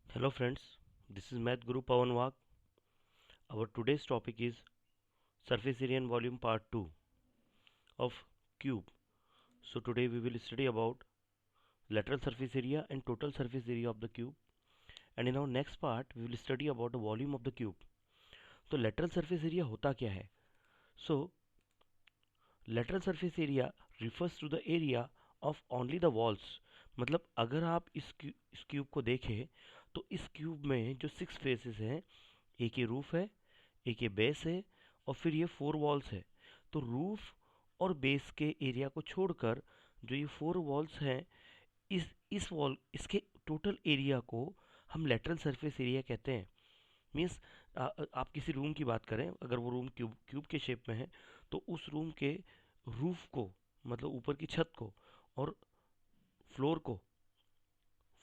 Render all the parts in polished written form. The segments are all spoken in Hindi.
Hello friends, this is Math Guru Pawan Wag. Our today's topic is surface area and volume part 2 of cube. So today we will study about lateral surface area and total surface area of the cube, and in our next part we will study about the volume of the cube. तो lateral surface area होता क्या है? So lateral surface area refers to the area of only the walls. मतलब अगर आप इस क्यूब को देखें तो इस क्यूब में जो 6 फेसेस हैं, एक ये रूफ है, एक ये बेस है और फिर ये 4 वॉल्स है। तो रूफ और बेस के एरिया को छोड़कर जो ये 4 वॉल्स हैं, इस वॉल इसके टोटल एरिया को हम लेटरल सरफेस एरिया कहते हैं। मीन्स आप किसी रूम की बात करें, अगर वो रूम क्यूब क्यूब के शेप में है तो उस रूम के रूफ को, मतलब ऊपर की छत को और फ्लोर को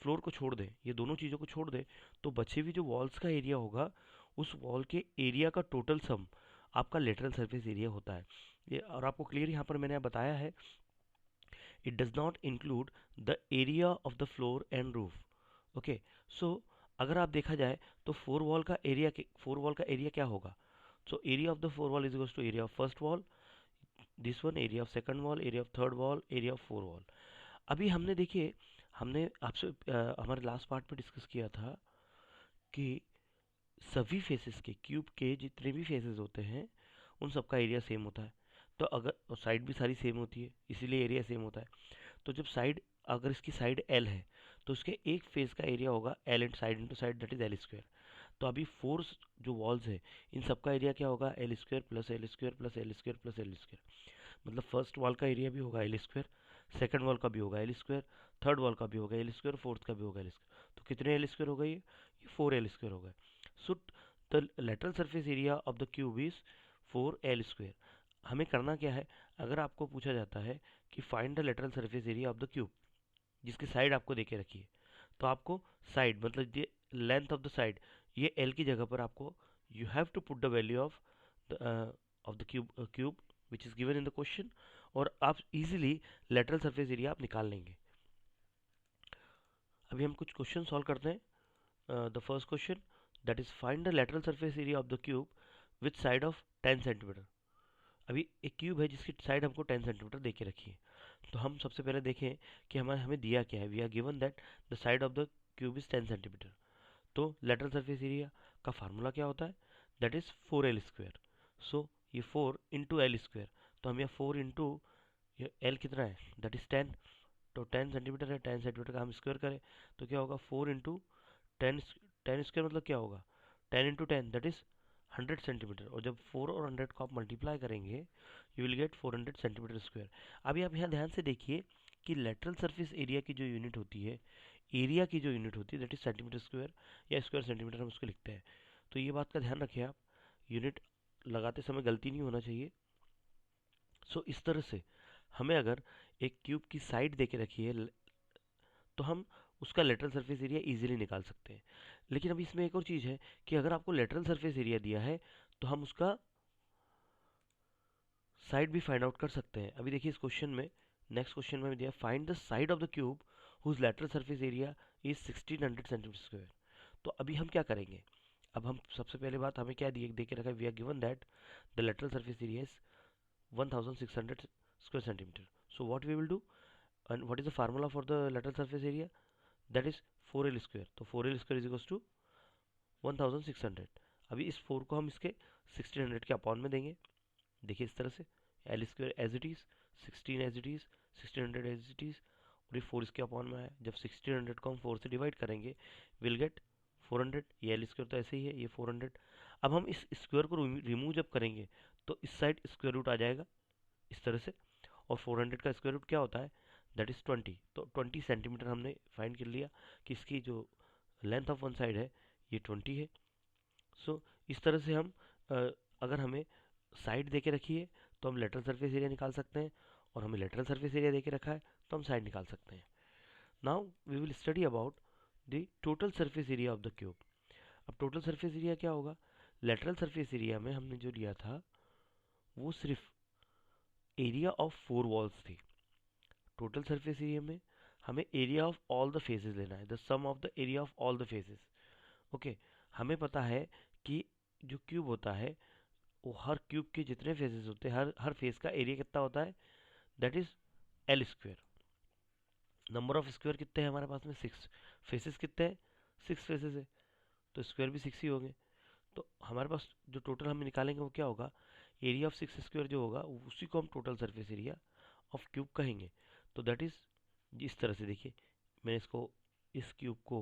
फ्लोर को छोड़ दें, ये दोनों चीज़ों को छोड़ दें, तो बचे हुए जो वॉल्स का एरिया होगा उस वॉल के एरिया का टोटल सम आपका लेटरल सरफेस एरिया होता है। ये और आपको क्लियर यहाँ पर मैंने बताया है, it does not include the area of the floor and roof. Okay, so अगर आप देखा जाए तो फोर वॉल का एरिया क्या होगा? So area of the four wall is equal to area of first wall, this one area of second wall, area of third wall, area of four wall. अभी हमने देखिए, हमने आपसे हमारे लास्ट पार्ट में डिस्कस किया था कि सभी फेसेस के, क्यूब के जितने भी फेसेस होते हैं उन सबका एरिया सेम होता है। तो अगर साइड भी सारी सेम होती है इसीलिए एरिया सेम होता है। तो जब साइड, अगर इसकी साइड एल है तो उसके एक फेस का एरिया होगा L and side into side, that is L square. तो अभी फोर जो वॉल्स है इन सबका एरिया क्या होगा? L square plus L square plus L square plus L square. मतलब फर्स्ट वॉल का एरिया भी होगा एल स्क्वायर, सेकंड वॉल का भी होगा एल स्क्वायर, थर्ड वॉल का भी होगा एल स्क्वायर, फोर्थ का भी होगा एल स्क्वायर। तो कितने एल स्क्वायर हो गए? ये 4 एल स्क्वायर हो गए। So the lateral surface area of the cube is 4 L square. हमें करना क्या है? अगर आपको पूछा जाता है कि find the lateral surface area of the cube, जिसकी साइड आपको देके रखी है, तो आपको साइड, मतलब ये लेंथ ऑफ द साइड, ये एल की जगह पर आपको you have to put the value of the cube which is given in the question, और आप इजीली लेटरल सरफेस एरिया आप निकाल लेंगे। अभी हम कुछ क्वेश्चन सॉल्व करते हैं। The first question, that is find the lateral surface area of the cube with side of 10 centimetre. अभी एक क्यूब है जिसकी साइड हमको 10 सेंटीमीटर दे के रखी है। तो हम सबसे पहले देखें कि हमें हमें दिया क्या है। We are given that the side of the cube is 10 centimetre. तो लेटरल सरफेस एरिया का फार्मूला क्या होता है? That is 4 L square. So ये 4 इंटू एल स्क्वायर, तो हम यहाँ 4 इंटू, ये एल कितना है? That is 10। तो 10 सेंटीमीटर है, 10 सेंटीमीटर का हम स्क्वायर करें तो क्या होगा? 4 इंटू 10। 10 स्क्वायर मतलब क्या होगा? 10 इंटू 10, दैट इज 100 सेंटीमीटर। और जब 4 और 100 को आप मल्टीप्लाई करेंगे you will get 400 centimetre square. अभी आप यहाँ ध्यान से देखिए कि लेटरल सरफेस एरिया की जो यूनिट होती है, एरिया की जो यूनिट होती है, दैट इज सेंटीमीटर स्क्वायर या स्क्वायर सेंटीमीटर हम उसको लिखते हैं। तो ये बात का ध्यान रखिए आप, यूनिट लगाते समय गलती नहीं होना चाहिए। सो इस तरह से हमें अगर एक क्यूब की साइड दे के रखी है तो हम उसका लेटरल सरफेस एरिया इजीली निकाल सकते हैं। लेकिन अब इसमें एक और चीज़ है कि अगर आपको लेटरल सरफेस एरिया दिया है तो हम उसका साइड भी फाइंड आउट कर सकते हैं। अभी देखिए इस क्वेश्चन में, नेक्स्ट क्वेश्चन में दिया find the side of the cube whose lateral surface area is 1600 centimetre square. तो अभी हम क्या करेंगे? अब हम सबसे पहले बात, हमें क्या दिए दे के रखा है? We are given that the lateral surface area is 1600 square centimetre. So what we will do, and what is the formula for the lateral surface area? That is 4 L square. तो 4 L square is equal to 1600। अभी इस 4 को हम इसके 1600 के अपॉन में देंगे। देखिए इस तरह से, L square as it is, 16 as it is, 1600 as it is, और ये 4 इसके अपॉन में है। जब 1600 को हम 4 से डिवाइड करेंगे विल गेट 400। ये एल स्क्वायर तो ऐसे ही है, ये 400। अब हम इस स्क्वायर को रिमूव जब करेंगे तो इस साइड स्क्वायर रूट आ जाएगा इस तरह से, और 400 का स्क्वायर रूट क्या होता है? That is 20। तो 20 सेंटीमीटर हमने फाइंड कर लिया कि इसकी जो लेंथ ऑफ वन साइड है ये 20 है। सो इस तरह से हम अगर हमें साइड दे के रखी है तो हम लेटरल सरफेस एरिया निकाल सकते हैं, और हमें लेटरल सरफेस एरिया दे के रखा है तो हम साइड निकाल सकते हैं। Now we will study about the total surface area of the cube. अब टोटल सरफेस एरिया क्या होगा? लेटरल सरफेस एरिया में हमने जो लिया था वो सिर्फ एरिया ऑफ 4 वॉल्स थी। टोटल सरफेस एरिया में हमें area of all the faces लेना है, the sum of the area of all the faces. Okay, हमें पता है कि जो क्यूब होता है वो हर क्यूब के जितने फेसेस होते हैं, हर फेस का एरिया कितना होता है, that is L square. Number of square कितने हैं हमारे पास में, 6। फेसेस कितने हैं, 6 फेसेस है, तो स्क्वायर भी 6 ही होंगे। तो हमारे पास जो टोटल हम निकालेंगे वो क्या होगा, एरिया ऑफ 6 स्क्वायर जो होगा उसी को हम total surface area of cube कहेंगे। तो दैट इज, इस तरह से देखिए, मैंने इसको, इस क्यूब को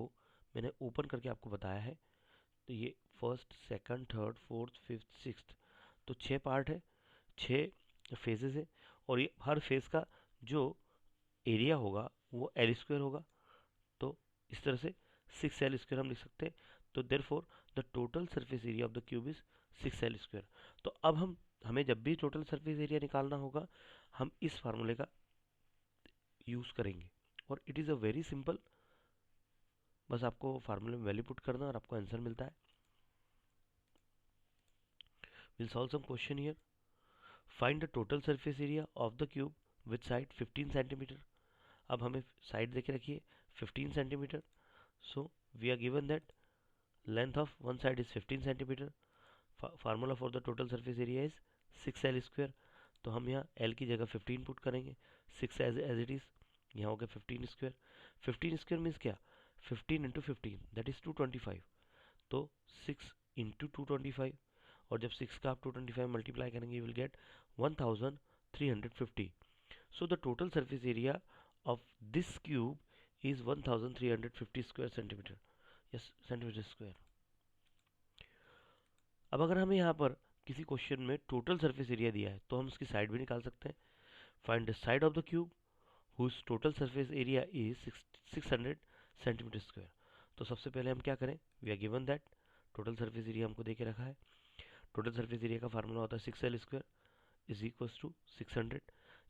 मैंने ओपन करके आपको बताया है। तो ये first, second, third, fourth, fifth, sixth, तो 6 पार्ट है, 6 फेजेस है, और ये हर फेज का जो एरिया होगा वो एल स्क्वायर होगा। तो इस तरह से 6 एल स्क्वायर हम लिख सकते हैं। तो therefore the total surface area of the cube is 6 L square. तो अब हमें जब भी टोटल सरफेस एरिया निकालना होगा, हम इस फार्मूले का यूज करेंगे, और it is a very simple. बस आपको फार्मूले में वैल्यू पुट करना और आपको आंसर मिलता है। Will solve some question here. Find the total surface area of the cube with side 15 centimetre. अब हमें साइड देखे रखिए 15 centimetre. So we are given that length of one side is 15 centimetre. Formula for the total surface area is 6 L square. तो हम यहाँ एल की जगह 15 पुट करेंगे, 6 एज इट इज, यहाँ हो गया 15 स्क्वायर। 15 स्क्वायर मीन्स क्या, 15 इंटू 15 दैट इज 225। तो 6 इंटू 225, और जब 6 का आप 225 मल्टीप्लाई करेंगे you will get 1350। So the total surface area of this cube is 1350 square centimetre, yes centimetre square. अब अगर हमें यहाँ पर किसी क्वेश्चन में टोटल सरफेस एरिया दिया है तो हम उसकी साइड भी निकाल सकते हैं। Find the side of the cube whose total surface area is 600 centimetre square. तो सबसे पहले हम क्या करें, we are given that total surface area हमको दे के रखा है। टोटल सरफेस एरिया का फार्मूला होता है 6 L square is equal to 600।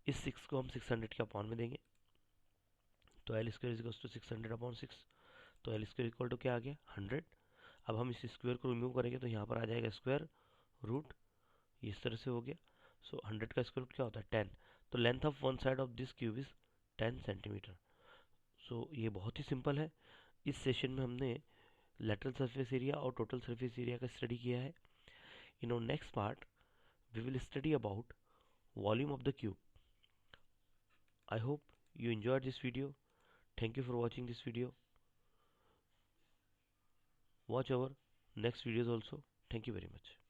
इस 6 को हम 600 के अपॉन में देंगे, तो L square is equal to 600 upon 6। तो एल स्क्वायर इक्वल टू क्या आ गया, 100। अब हम इस स्क्वायर को रिमूव करेंगे तो यहाँ पर आ जाएगा स्क्वायर रूट, इस तरह से हो गया। सो 100 का स्क्वायर रूट क्या होता है, 10। तो length of one side of this cube is 10 centimetre. So ये बहुत ही सिंपल है। इस सेशन में हमने लेटरल सरफेस एरिया और टोटल सरफेस एरिया का स्टडी किया है। In our next part we will study about volume of the cube. I hope you enjoyed this video. Thank you for watching this video. Watch our next videos also. Thank you very much.